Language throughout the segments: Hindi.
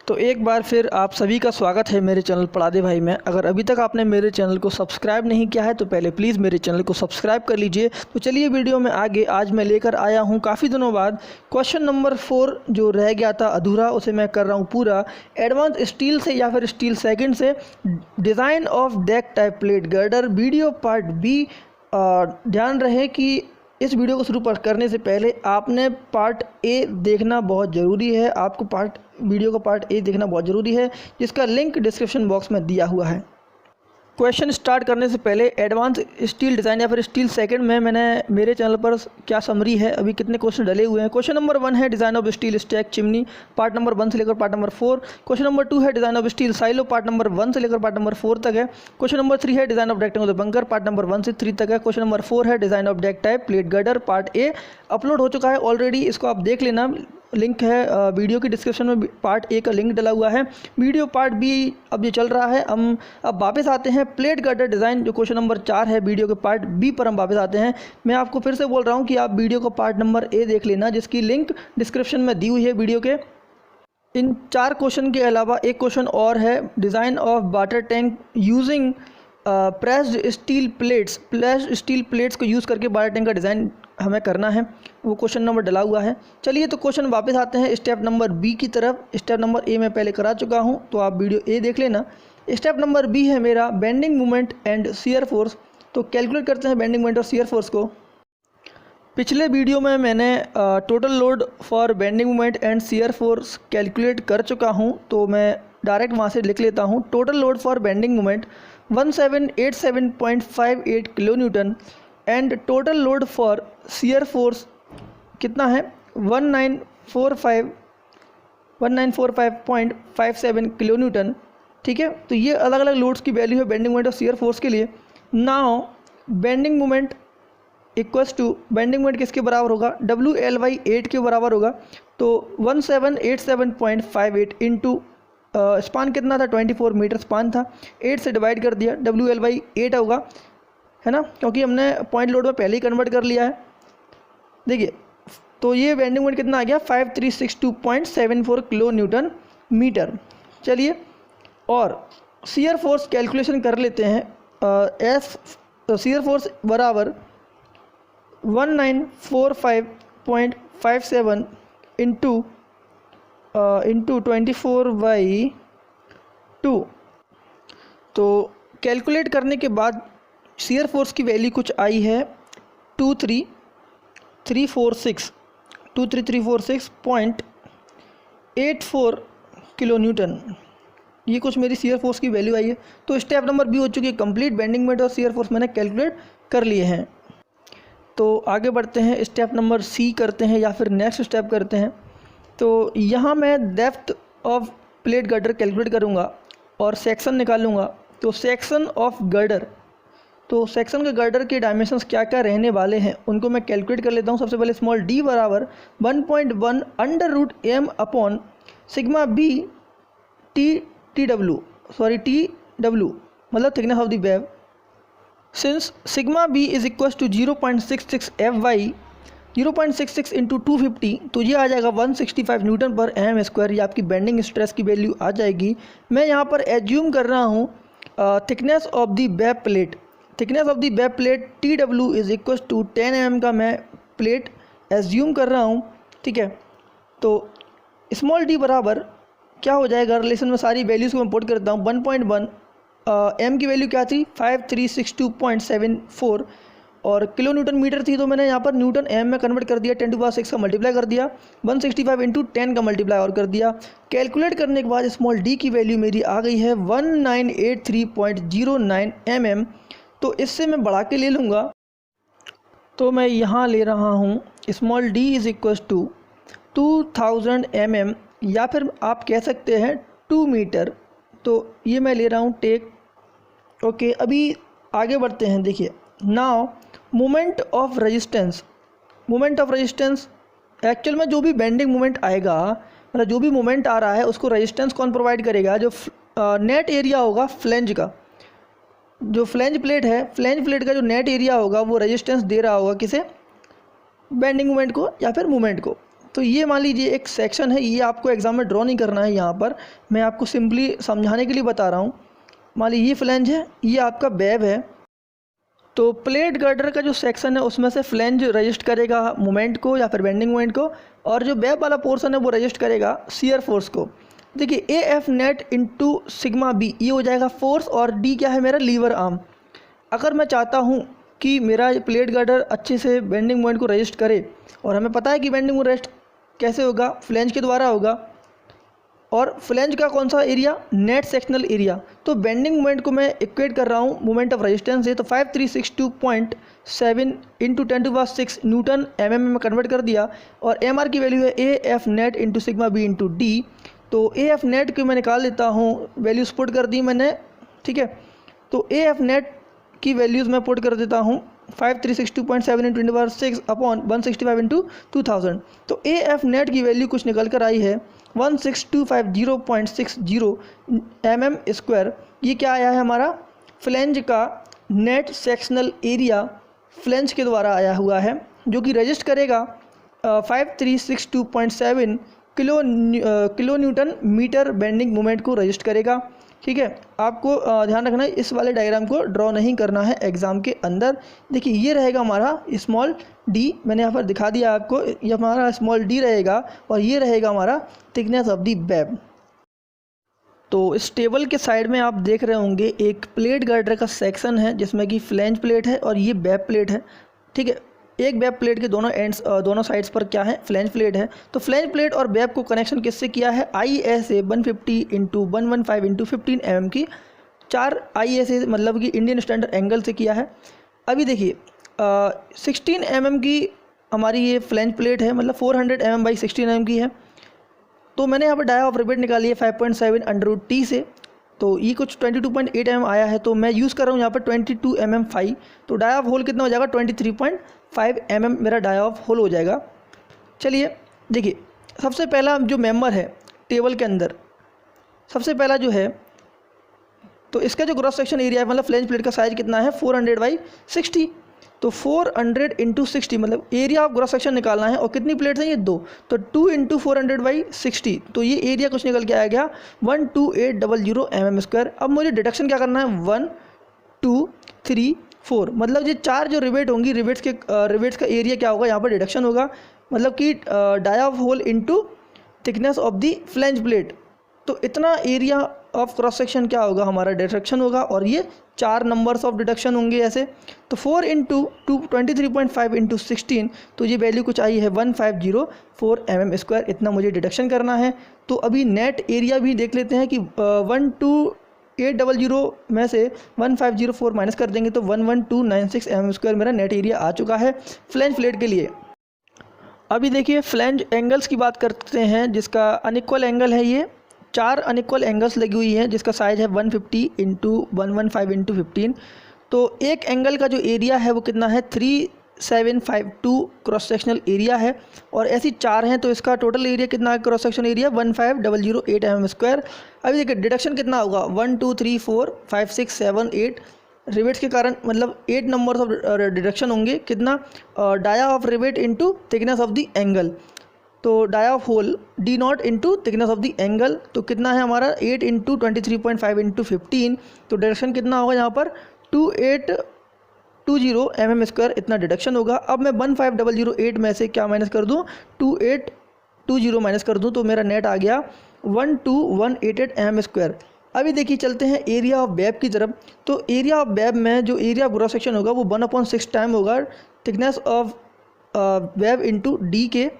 तो एक बार फिर आप सभी का स्वागत है मेरे चैनल पढ़ा दे भाई में। अगर अभी तक आपने मेरे चैनल को सब्सक्राइब नहीं किया है तो पहले प्लीज़ मेरे चैनल को सब्सक्राइब कर लीजिए। तो चलिए वीडियो में आगे आज मैं लेकर आया हूँ काफ़ी दिनों बाद क्वेश्चन नंबर 4 जो रह गया था अधूरा, उसे मैं कर रहा हूँ पूरा। एडवांस स्टील से या फिर स्टील सेकंड से design of deck type plate girder video part B. ध्यान रहे कि इस वीडियो को शुरू करने से पहले आपने पार्ट ए देखना बहुत ज़रूरी है। आपको वीडियो का पार्ट ए देखना बहुत ज़रूरी है, जिसका लिंक डिस्क्रिप्शन बॉक्स में दिया हुआ है। क्वेश्चन स्टार्ट करने से पहले एडवांस स्टील डिज़ाइन या फिर स्टील सेकंड में मैंने मेरे चैनल पर क्या समरी है, अभी कितने क्वेश्चन डले हुए हैं। क्वेश्चन नंबर 1 है design of steel stack chimney, part number 1 से लेकर पार्ट नंबर 4। क्वेश्चन नंबर 2 है design of steel silo, part number 1 से लेकर पार्ट नंबर 4 तक है। क्वेश्चन नंबर 3 है design of rectangular bunker, part number 1 से 3 तक है। क्वेश्चन नंबर 4 है design of deck type plate girder, part A upload हो चुका है ऑलरेडी, इसको आप देख लेना। लिंक है वीडियो की डिस्क्रिप्शन में, पार्ट ए का लिंक डला हुआ है। वीडियो पार्ट बी अब ये चल रहा है। हम अब वापस आते हैं प्लेट गर्डर डिज़ाइन जो क्वेश्चन नंबर 4 है, वीडियो के पार्ट बी पर हम वापस आते हैं। मैं आपको फिर से बोल रहा हूँ कि आप वीडियो का पार्ट नंबर ए देख लेना, जिसकी लिंक डिस्क्रिप्शन में दी हुई है वीडियो के। इन 4 क्वेश्चन के अलावा एक क्वेश्चन और है design of water tank using pressed steel plates को यूज़ करके वाटर टैंक का डिज़ाइन हमें करना है, वो क्वेश्चन नंबर डला हुआ है। चलिए तो क्वेश्चन वापस आते हैं स्टेप नंबर बी की तरफ। स्टेप नंबर ए मैं पहले करा चुका हूँ, तो आप वीडियो ए देख लेना। स्टेप नंबर बी है मेरा bending moment and shear force. तो कैलकुलेट करते हैं बेंडिंग मोमेंट और शियर फोर्स को। पिछले वीडियो में मैंने total load for bending moment and shear force calculate कर चुका हूँ, तो मैं डायरेक्ट वहाँ से लिख लेता हूँ। Total load for bending moment 1787.58 kilo Newton and total load for shear force कितना है 1945.57 किलो न्यूटन। ठीक है, तो ये अलग अलग लोड्स की वैल्यू है बेंडिंग मोमेंट और शियर फोर्स के लिए। Now bending moment equals to, bending moment किसके बराबर होगा, WL/8 के बराबर होगा। तो 1787.58 इंटू स्पान कितना था 24 मीटर स्पान था, 8 से डिवाइड कर दिया, WL/8 होगा, है ना, क्योंकि हमने पॉइंट लोड में पहले ही कन्वर्ट कर लिया है। देखिए तो ये बेंडिंग मोमेंट कितना आ गया 5362.74 किलो न्यूटन मीटर। चलिए और शियर फोर्स कैलकुलेशन कर लेते हैं। शियर फोर्स बराबर 1945.57 इंटू 24/2। तो कैलकुलेट करने के बाद शियर फोर्स की वैल्यू कुछ आई है 2346.84 किलो न्यूटन। ये कुछ मेरी शियर फोर्स की वैल्यू आई है। तो स्टेप नंबर बी हो चुकी है कंप्लीट, बेंडिंग मोमेंट और शियर फोर्स मैंने कैलकुलेट कर लिए हैं। तो आगे बढ़ते हैं, स्टेप नंबर सी करते हैं या फिर नेक्स्ट स्टेप करते हैं। तो यहाँ मैं depth of plate girder calculate करूँगा और सेक्शन निकालूँगा। तो सेक्शन ऑफ गर्डर, तो सेक्शन के गर्डर के डायमेंशंस क्या क्या रहने वाले हैं उनको मैं कैलकुलेट कर लेता हूँ। सबसे पहले स्मॉल डी बराबर 1.1 √m upon sigma B T W मतलब thickness of the wave. Since sigma B is equal to 0.66 FY 0.66 into 250, तो ये आ जाएगा 165 न्यूटन पर एम स्क्वायर। ये आपकी बेंडिंग स्ट्रेस की वैल्यू आ जाएगी। मैं यहाँ पर एज्यूम कर रहा हूँ thickness of the web plate. Thickness of the web plate TW is equal to 10 mm का मैं प्लेट एज्यूम कर रहा हूँ। ठीक है, तो स्मॉल डी बराबर क्या हो जाएगा, रिलेशन में सारी वैल्यूज़ को मैं पुट करता हूँ। 1.1 एम की वैल्यू क्या थी 5362.74 और किलो न्यूटन मीटर थी, तो मैंने यहाँ पर न्यूटन एम में कन्वर्ट कर दिया, 10⁻6 का मल्टीप्लाई कर दिया, 165 इंटू 10 का मल्टीप्लाई और कर दिया। कैलकुलेट करने के बाद स्मॉल डी की वैल्यू मेरी आ गई है 1983.09 mm। तो इससे मैं बढ़ा के ले लूँगा, तो मैं यहाँ ले रहा हूँ small D is equal to 2000 mm या फिर आप कह सकते हैं 2 मीटर। तो ये मैं ले रहा हूँ टेक। ओके, अभी आगे बढ़ते हैं। देखिए now moment of resistance actual में जो भी बेंडिंग मोमेंट आएगा, मतलब जो भी मोमेंट आ रहा है उसको रेजिस्टेंस कौन प्रोवाइड करेगा, जो नेट एरिया होगा फ्लेंज का, जो फ्लेंज प्लेट है, फ्लेंज प्लेट का जो नेट एरिया होगा वो रेजिस्टेंस दे रहा होगा किसे, बेंडिंग मोमेंट को या फिर मोमेंट को। तो ये मान लीजिए एक सेक्शन है, ये आपको एग्जाम में ड्रॉ नहीं करना है, यहाँ पर मैं आपको सिंपली समझाने के लिए बता रहा हूँ। मान लीजिए ये फ्लैंज है, ये आपका वेब है। तो प्लेट गर्डर का जो सेक्शन है उसमें से फ्लैंज रजिस्ट करेगा मोमेंट को या फिर बेंडिंग मोमेंट को, और जो वेब वाला पोर्शन है वो रजिस्ट करेगा शियर फोर्स को। देखिए A F net into sigma B ये हो जाएगा फोर्स, और डी क्या है मेरा लीवर आर्म। अगर मैं चाहता हूँ कि मेरा प्लेट गर्डर अच्छे से बेंडिंग मोमेंट को रजिस्ट करे, और हमें पता है कि बेंडिंग मोमेंट रजिस्ट कैसे होगा, फ्लैंज के द्वारा होगा, और फ्लैंज का कौन सा एरिया, नेट सेक्शनल एरिया। तो बेंडिंग मोमेंट को मैं इक्वेट कर रहा हूँ मोमेंट ऑफ रेजिस्टेंस से, तो 5362.7 इंटू 10⁶ न्यूटन mm में कन्वर्ट कर दिया, और एम आर की वैल्यू है A F net into sigma B into D. तो ए एफ नेट की मैं निकाल लेता हूँ, वैल्यूज़ पुट कर दी मैंने, ठीक है। तो ए एफ नेट की वैल्यूज़ मैं पुट कर देता हूँ 5362.7 इंटू 10⁶ अपॉन 165 इंटू 2000। तो ए एफ नेट की वैल्यू कुछ निकल कर आई है 16250.60 mm²। ये क्या आया है हमारा, फ्लैंज का नेट सेक्शनल एरिया फ्लैंज के द्वारा आया हुआ है, जो कि रजिस्ट करेगा 5362.7 kilo newton metre bending moment को रजिस्ट करेगा, ठीक है। आपको ध्यान रखना है, इस वाले डायग्राम को ड्रॉ नहीं करना है एग्ज़ाम के अंदर। देखिए ये रहेगा हमारा स्मॉल डी, मैंने यहाँ पर दिखा दिया आपको, ये हमारा स्मॉल डी रहेगा, और ये रहेगा हमारा थिकनेस ऑफ दी वेब। तो इस टेबल के साइड में आप देख रहे होंगे एक प्लेट गर्डर का सेक्शन है, जिसमें कि फ्लैंज प्लेट है और ये वेब प्लेट है, ठीक है। एक वेब प्लेट के दोनों एंड्स दोनों साइड्स पर क्या है, फ्लैंज प्लेट है। तो फ्लैंज प्लेट और वेब को कनेक्शन किससे किया है, ISA 150 इंटू 115 इंटू 15 mm की 4 ISA मतलब कि इंडियन स्टैंडर्ड एंगल से किया है। अभी देखिए 16 mm की हमारी ये फ्लैंज प्लेट है, मतलब 400 mm बाई 16 mm की है। तो मैंने यहाँ पर डाया ऑफ रिवेट निकाली है 5.7 √T से, तो ये कुछ 22.8 mm आया है, तो मैं यूज़ कर रहा हूँ यहाँ पर 22 mm फाई। तो डाया ऑफ होल कितना हो जाएगा, 23.5 mm मेरा डाया ऑफ होल हो जाएगा। चलिए देखिए, सबसे पहला जो मेंबर है टेबल के अंदर, सबसे पहला जो है, तो इसका जो क्रॉस सेक्शन एरिया है, मतलब फ्लैंज प्लेट का साइज कितना है 400/60। तो 400 इंटू 60 मतलब एरिया ऑफ क्रॉस सेक्शन निकालना है, और कितनी प्लेट्स हैं ये 2, तो 2 इंटू 400/60, तो ये एरिया कुछ निकल के आ गया 12800 mm²। अब मुझे डिडक्शन क्या करना है, 1 2 3 4, मतलब ये 4 जो रिवेट होंगी, रिवेट्स का एरिया क्या होगा, यहाँ पर डिडक्शन होगा, मतलब कि dia of hole into thickness of the flange plate. तो इतना एरिया ऑफ क्रॉस सेक्शन क्या होगा, हमारा डिडक्शन होगा, और ये 4 नंबर्स ऑफ डिडक्शन होंगे ऐसे। तो 4 इंटू 23.5 इंटू 16, तो ये वैल्यू कुछ आई है 1504 mm², इतना मुझे डिडक्शन करना है। तो अभी नेट एरिया भी देख लेते हैं कि 12800 में से 1504 माइनस कर देंगे तो 11296 mm² मेरा नेट एरिया आ चुका है फ्लैंज प्लेट के लिए। अभी देखिए फ्लैंज एंगल्स की बात करते हैं, जिसका अनइक्वल एंगल है, ये 4 अनइक्वल एंगल्स लगी हुई हैं, जिसका साइज है 150 इंटू 115 इंटू 15। तो एक एंगल का जो एरिया है वो कितना है 3752 क्रॉस सेक्शनल एरिया है, और ऐसी 4 हैं, तो इसका टोटल एरिया कितना है, क्रॉस सेक्शन एरिया 15008 mm²। अभी देखिए डिडक्शन कितना होगा, 1 2 3 4 5 6 7 8 रिवेट्स के कारण, मतलब 8 नंबर्स ऑफ डिडक्शन होंगे। कितना, dia of rivet into thickness of the angle, तो dia of hole D not into thickness of the angle, तो कितना है हमारा 8 इंटू 23.5 इंटू 15। तो डिडक्शन कितना होगा यहाँ पर 2820 mm², इतना डिडक्शन होगा। अब मैं 15008 में से क्या माइनस कर दूँ, 2820 माइनस कर दूँ, तो मेरा नेट आ गया 12188 mm²। अभी देखिए चलते हैं एरिया ऑफ वेब की तरफ। तो एरिया ऑफ वेब में जो एरिया क्रॉस सेक्शन होगा वो 1/6 टाइम होगा thickness of web into D के,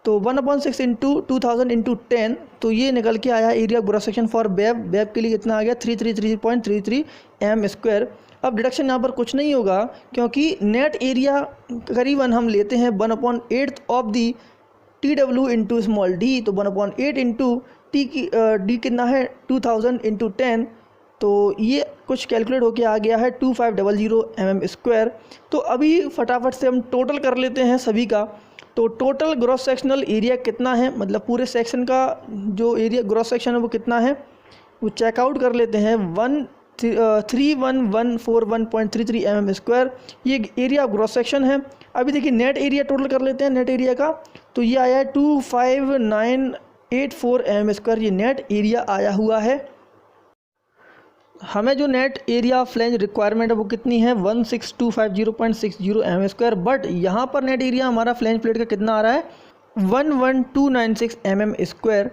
तो 1/6 इंटू 2000 इंटू 10, तो ये निकल के आया area cross section for web के लिए कितना आ गया 333.33 mm²। अब डिडक्शन यहाँ पर कुछ नहीं होगा, क्योंकि नेट एरिया करीबन हम लेते हैं 1/8 of the TW into small D, तो 1/8 इंटू टी की डी कितना है 2000 इंटू 10, तो ये कुछ कैलकुलेट होके आ गया है 2500 mm²। तो अभी फटाफट से हम टोटल कर लेते हैं सभी का। तो टोटल ग्रॉस सेक्शनल एरिया कितना है, मतलब पूरे सेक्शन का जो एरिया ग्रॉस सेक्शन है वो कितना है, वो चेकआउट कर लेते हैं। 3141.33 mm²। ये एरिया ऑफ ग्रॉस सेक्शन है। अभी देखिए नेट एरिया टोटल कर लेते हैं नेट एरिया का, तो ये आया है 25984 mm²। ये नेट एरिया आया हुआ है। हमें जो net area of flange requirement है वो कितनी है 16250.60 mm²। बट यहाँ पर नेट एरिया हमारा फ्लैंज प्लेट का कितना आ रहा है 11296 mm²।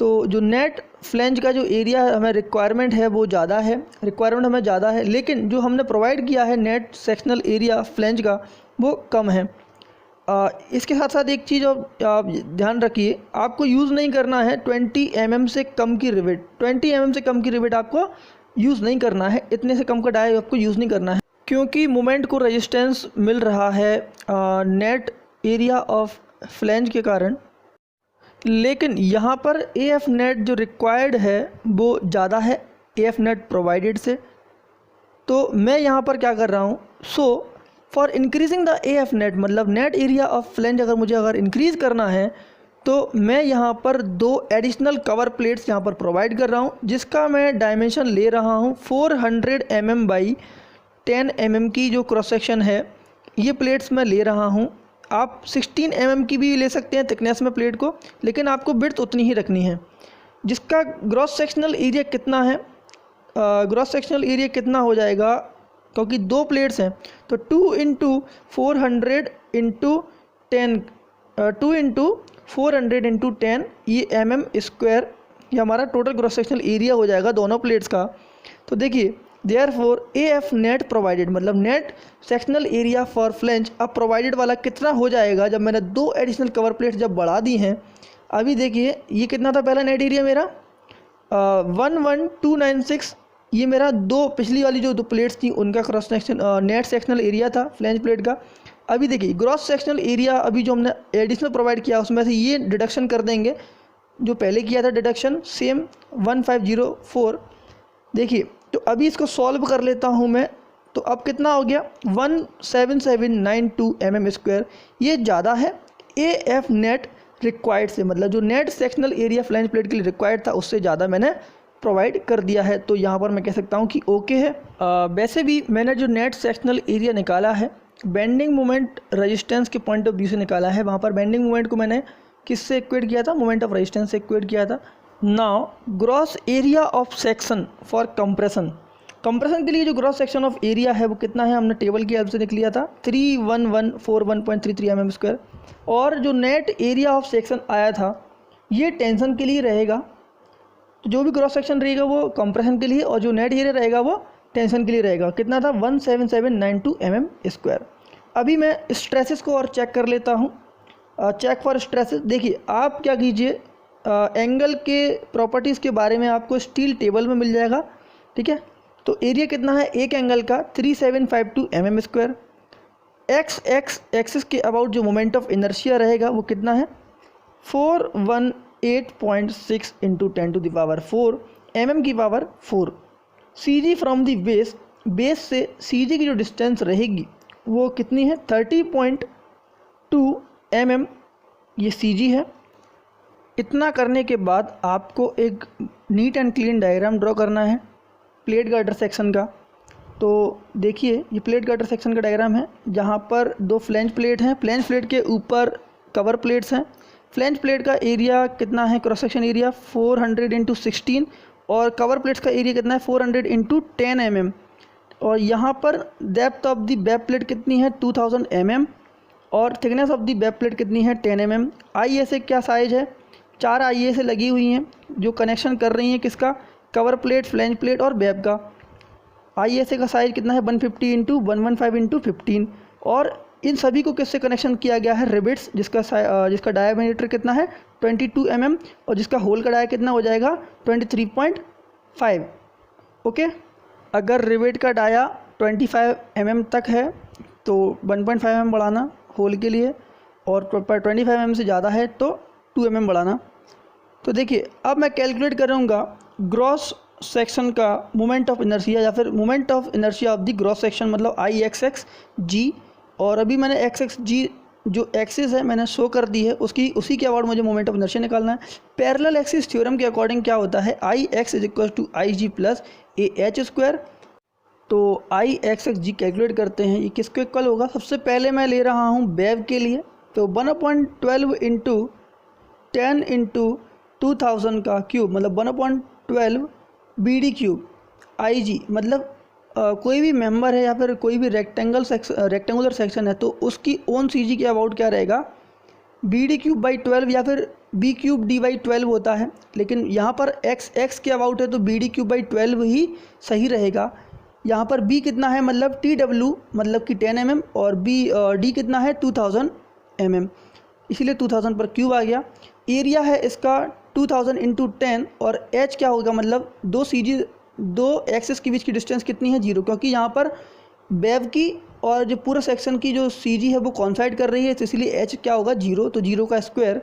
तो जो नेट फ्लैंज का जो एरिया हमें रिक्वायरमेंट है वो ज़्यादा है, लेकिन जो हमने प्रोवाइड किया है नेट सेक्शनल एरिया फ्लैंज का वो कम है। इसके साथ साथ एक चीज़ आप ध्यान रखिए, आपको यूज़ नहीं करना है 20 mm से कम की रिवेट। 20 mm से कम की रिवेट आपको यूज़ नहीं करना है, इतने से कम का डाई आपको यूज़ नहीं करना है, क्योंकि मोमेंट को रेजिस्टेंस मिल रहा है नेट एरिया ऑफ फ्लैंज के कारण। लेकिन यहाँ पर AF नेट जो रिक्वायर्ड है वो ज़्यादा है AF नेट प्रोवाइडेड से। तो मैं यहाँ पर क्या कर रहा हूँ, so for increasing the AF net, मतलब नेट एरिया ऑफ फ्लैंज अगर इंक्रीज़ करना है तो मैं यहाँ पर 2 एडिशनल कवर प्लेट्स यहाँ पर प्रोवाइड कर रहा हूँ, जिसका मैं डायमेंशन ले रहा हूँ 400 mm बाई 10 mm की जो क्रॉस सेक्शन है ये प्लेट्स मैं ले रहा हूँ। आप 16 mm की भी ले सकते हैं थिकनेस में प्लेट को, लेकिन आपको विड्थ उतनी ही रखनी है। जिसका ग्रॉस सेक्शनल एरिया कितना है, ग्रॉस सेक्शनल एरिया कितना हो जाएगा, क्योंकि 2 प्लेट्स हैं तो 2 × 400 × 10 2 × 400 × 10 ये mm², ये हमारा टोटल ग्रॉस सेक्शनल एरिया हो जाएगा दोनों प्लेट्स का। तो देखिए देयरफॉर AF नेट प्रोवाइडेड, मतलब net sectional area for flange अब प्रोवाइडेड वाला कितना हो जाएगा जब मैंने 2 एडिशनल कवर प्लेट्स जब बढ़ा दी हैं। अभी देखिए ये कितना था पहला नेट एरिया मेरा 11296, ये मेरा 2 पिछली वाली जो 2 प्लेट्स थी उनका cross section net sectional area था फ्लैंज प्लेट का। अभी देखिए ग्रॉस सेक्शनल एरिया अभी जो हमने एडिशनल प्रोवाइड किया उसमें से ये डिडक्शन कर देंगे, जो पहले किया था डिडक्शन सेम 1504। देखिए तो अभी इसको सॉल्व कर लेता हूँ मैं, तो अब कितना हो गया 17792 mm²। ये ज़्यादा है AF नेट रिक्वायर्ड से, मतलब जो net sectional area flange plate के लिए रिक्वायर्ड था उससे ज़्यादा मैंने प्रोवाइड कर दिया है। तो यहाँ पर मैं कह सकता हूँ कि ओके है। वैसे भी मैंने जो नेट सेक्शनल एरिया निकाला है बेंडिंग मोमेंट रेजिस्टेंस के पॉइंट ऑफ व्यू से निकाला है। वहाँ पर बेंडिंग मोमेंट को मैंने किससे इक्वेट किया था, मोमेंट ऑफ रेजिस्टेंस से इक्वेट किया था। Now gross area of section for compression, compression के लिए जो ग्रॉस सेक्शन ऑफ एरिया है वो कितना है, हमने टेबल की हेल्प से निकल लिया था 31141.33 mm²। और जो नेट एरिया ऑफ सेक्शन आया था ये टेंशन के लिए रहेगा, तो जो भी क्रॉस सेक्शन रहेगा वो कंप्रेशन के लिए, और जो नेट एरिया रहेगा वो टेंशन के लिए रहेगा। कितना था 17792 mm²। अभी मैं स्ट्रेसेस को और चेक कर लेता हूँ, चेक फॉर स्ट्रेसेस। देखिए आप क्या कीजिए, एंगल के प्रॉपर्टीज़ के बारे में आपको स्टील टेबल में मिल जाएगा, ठीक है। तो एरिया कितना है एक एंगल का 3752 mm²। एक्स एक्सिस के अबाउट जो मोमेंट ऑफ इनर्शिया रहेगा वो कितना है 418.6 × 10⁴ mm⁴। CG from the base से CG की जो डिस्टेंस रहेगी वो कितनी है 30.2 mm, ये CG है। इतना करने के बाद आपको एक neat and clean diagram draw करना है प्लेट गार्डर सेक्शन का। तो देखिए ये प्लेट गार्डर सेक्शन का डायग्राम है, जहाँ पर 2 फ्लैंज प्लेट हैं, फ्लैंज प्लेट के ऊपर कवर प्लेट्स हैं। फ्लैंज प्लेट का एरिया कितना है, क्रॉस सेक्शन एरिया 400 × 16, और कवर प्लेट्स का एरिया कितना है 400 × 10 mm। और यहाँ पर depth of the back plate कितनी है 2000 mm, और thickness of the back plate कितनी है 10 mm। ISA क्या साइज है, 4 ISA लगी हुई हैं जो कनेक्शन कर रही हैं किसका, कवर प्लेट, फ्लैंज प्लेट और बैक का। ISA का साइज कितना है 150 × 115 × 15, और इन सभी को किससे कनेक्शन किया गया है रिवेट्स, जिसका डायमीटर कितना है 22 mm, और जिसका होल का डाया कितना हो जाएगा 23.5। ओके, अगर रिवेट का डाया 25 mm तक है तो 1.5 mm बढ़ाना होल के लिए, और 25 mm से ज़्यादा है तो 2 mm बढ़ाना। तो देखिए अब मैं कैलकुलेट करूँगा ग्रॉस सेक्शन का मोमेंट ऑफ इनर्शिया, या फिर moment of inertia of the gross section, मतलब IXXG। और अभी मैंने XXG जो एक्सिस है मैंने शो कर दी है, उसी के अबाउट मुझे मोमेंट ऑफ इनर्शिया निकालना है। पैरेलल एक्सिस थ्योरम के अकॉर्डिंग क्या होता है, I X is equal to I G plus A H square. तो I X X G calculate करते हैं, ये किसको इक्वल होगा। सबसे पहले मैं ले रहा हूँ वेव के लिए, तो 1/12 इंटू 10 इंटू 2000 का क्यूब मतलब 1/12 बी डी क्यूब आई जी, मतलब कोई भी मेंबर है या फिर कोई भी रेक्टेंगुलर सेक्शन है तो उसकी ओन सी जी के अबाउट क्या रहेगा, बी डी क्यूब बाई 12 या फिर बी क्यूब डी बाई 12 होता है। लेकिन यहाँ पर एक्स के अबाउट है तो बी डी क्यूब बाई 12 ही सही रहेगा। यहाँ पर बी कितना है मतलब टी डब्ल्यू मतलब कि 10 mm और बी डी कितना है 2000 mm, इसीलिए 2000 पर क्यूब आ गया। एरिया है इसका 2000 इंटू 10 और एच क्या होगा मतलब दो एक्सिस के बीच की डिस्टेंस कितनी है 0, क्योंकि यहाँ पर वेव की और जो पूरा सेक्शन की जो सी जी है वो कॉन्साइड कर रही है, तो इसलिए एच क्या होगा 0, तो 0 का स्क्वायर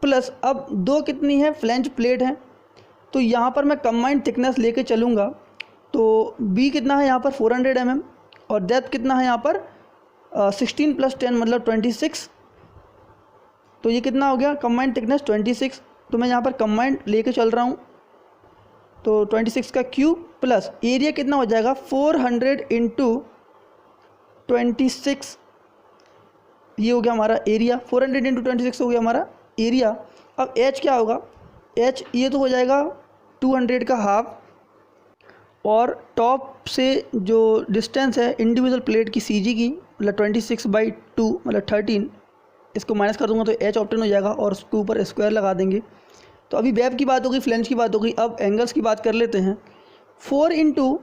प्लस अब दो कितनी है फ्लैंज प्लेट है, तो यहाँ पर मैं कंबाइंड थिकनेस लेके चलूँगा। तो बी कितना है यहाँ पर 400 mm और डेप्थ कितना है यहाँ पर 16 + 10 मतलब 26, तो ये कितना हो गया कंबाइंड थिकनेस 26। तो मैं यहाँ पर कंबाइंड लेके चल रहा हूँ, तो 26 का क्यूब प्लस एरिया कितना हो जाएगा 400 इंटू 26, ये हो गया हमारा एरिया, 400 इंटू 26 हो गया हमारा एरिया। अब एच क्या होगा, एच ये तो हो जाएगा 200 का हाफ, और टॉप से जो डिस्टेंस है इंडिविजुअल प्लेट की सी जी की मतलब 26/2 मतलब 13, इसको माइनस कर दूंगा तो एच ऑप्टेन हो जाएगा और उसके ऊपर स्क्वायर लगा देंगे। तो अभी वेब की बात हो गई, फ्लेंज की बात हो गई, अब एंगल्स की बात कर लेते हैं। 4 इंटू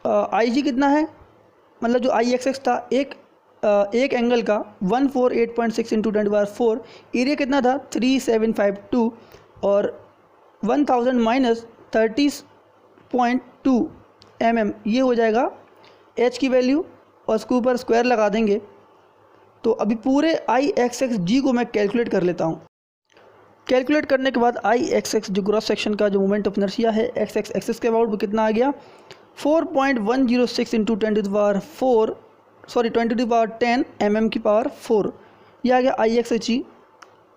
आई जी कितना है मतलब जो आई एक्स एक्स था एक एंगल का 148.6 इंटू 10⁴, एरिया कितना था 3752 और 1000 माइनस 30.2 mm, ये हो जाएगा एच की वैल्यू और उसके ऊपर स्क्वायर लगा देंगे। तो अभी पूरे आई एक्स एक्स जी को मैं कैलकुलेट कर लेता हूँ। कैलकुलेट करने के बाद आई एक्स एक्स जो क्रॉस सेक्शन का जो मोमेंट ऑफ इनर्शिया है एक्स एक्स एक्सिस के अबाउट वो कितना आ गया 4.106 इंटू 10 mm की पावर 4, ये आ गया आई एक्स एच ई।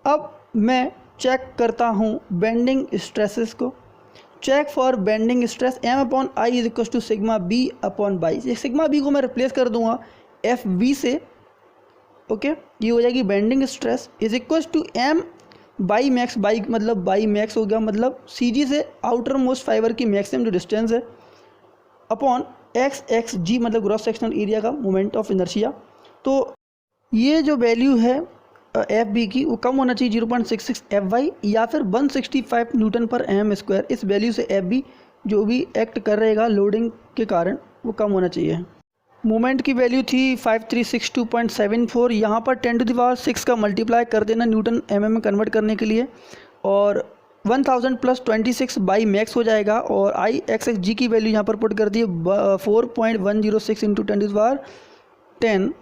अब मैं चेक करता हूँ बेंडिंग स्ट्रेसेस को, check for bending stress M/I is equal to sigma B upon by, ये सिग्मा B को मैं रिप्लेस कर दूंगा FV से, ओके ये हो जाएगी bending stress is equal to M by max, by मतलब बाई मैक्स हो गया मतलब सी जी से आउटर मोस्ट फाइबर की मैक्सिमम जो डिस्टेंस है अपॉन एक्स जी मतलब ग्रॉस सेक्शनल एरिया का मोमेंट ऑफ इनर्शिया। तो ये जो वैल्यू है एफ बी की वो कम होना चाहिए 0.66 FY या फिर 165 न्यूटन पर एम स्क्वायर। इस वैल्यू से एफ बी जो भी एक्ट कर रहेगा लोडिंग के कारण वो कम होना चाहिए। मोमेंट की वैल्यू थी 5362.74, यहाँ पर 10⁶ का मल्टीप्लाई कर देना न्यूटन mm में कन्वर्ट करने के लिए, और 1000 + 26 बाई मैक्स हो जाएगा, और आई एक्स एक्स जी की वैल्यू यहाँ पर पुट कर दी 4.106 इंटू 10⁻10।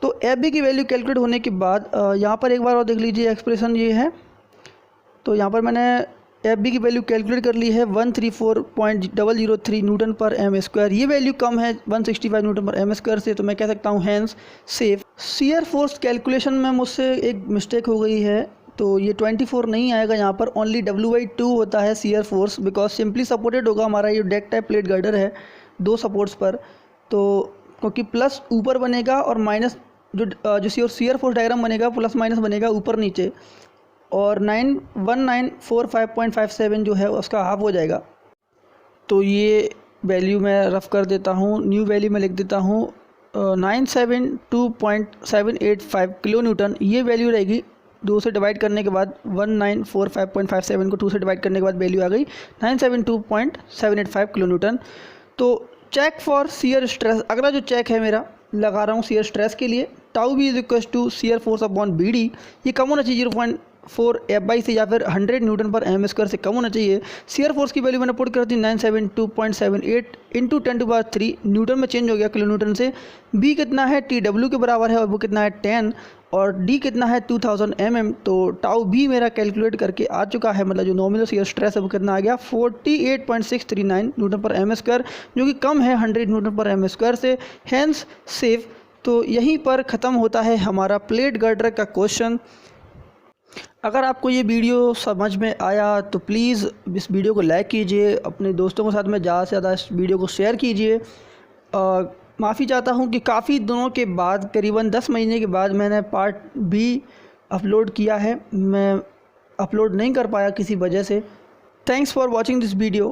तो एफ बी की वैल्यू कैलकुलेट होने के बाद यहाँ पर एक बार और देख लीजिए एक्सप्रेशन ये है, तो यहाँ पर मैंने एफ बी की वैल्यू कैलकुलेट कर ली है 134.003 न्यूटन पर एम स्क्वायर। ये वैल्यू कम है 165 न्यूटन पर एम स्क्वायर से, तो मैं कह सकता हूँ hence safe. Shear force calculation में मुझसे एक मिस्टेक हो गई है, तो ये 24 नहीं आएगा, यहाँ पर ओनली W/2 होता है shear force, because simply supported होगा हमारा ये डेक टाइप प्लेट गर्डर है 2 सपोर्ट्स पर, तो क्योंकि प्लस ऊपर बनेगा और माइनस जो शियर फोर्स डायग्राम बनेगा प्लस माइनस बनेगा ऊपर नीचे, और 1945.57 जो है उसका हाफ हो जाएगा। तो ये वैल्यू मैं रफ़ कर देता हूँ, न्यू वैल्यू में लिख देता हूँ 972.785 किलो न्यूटन। ये वैल्यू रहेगी 2 से डिवाइड करने के बाद 1945.57 को 2 से डिवाइड करने के बाद वैल्यू आ गई 972.785 किलो न्यूटन। तो चेक फॉर शियर स्ट्रेस, अगला जो चेक है मेरा लगा रहा हूँ शियर स्ट्रेस के लिए, tau B is equal to shear force upon B D, ये कम होना चाहिए 0.4 FY से या फिर 100 न्यूटन पर एम स्क्वायर से कम होना चाहिए। शियर फोर्स की वैल्यू मैंने पुट कर दी 972.78 इंटू 10⁻³ न्यूटन में चेंज हो गया किलो न्यूटन से। बी कितना है TW के बराबर है और वो कितना है 10, और डी कितना है 2000 mm। तो टाउ बी मेरा कैलकुलेट करके आ चुका है, मतलब जो नॉमिनल शियर स्ट्रेस है वो कितना आ गया 48.639 न्यूटन पर एम स्क्वायर, जो कि कम है 100 न्यूटन पर एम स्क्वायर से, हैंस सेफ। तो यहीं पर ख़त्म होता है हमारा प्लेट गर्डर का क्वेश्चन। अगर आपको ये वीडियो समझ में आया तो प्लीज़ इस वीडियो को लाइक कीजिए, अपने दोस्तों के साथ में ज़्यादा से ज़्यादा इस वीडियो को शेयर कीजिए। माफ़ी चाहता हूँ कि काफ़ी दिनों के बाद, करीबन 10 महीने के बाद मैंने पार्ट भी अपलोड किया है, मैं अपलोड नहीं कर पाया किसी वजह से। Thanks for watching this video.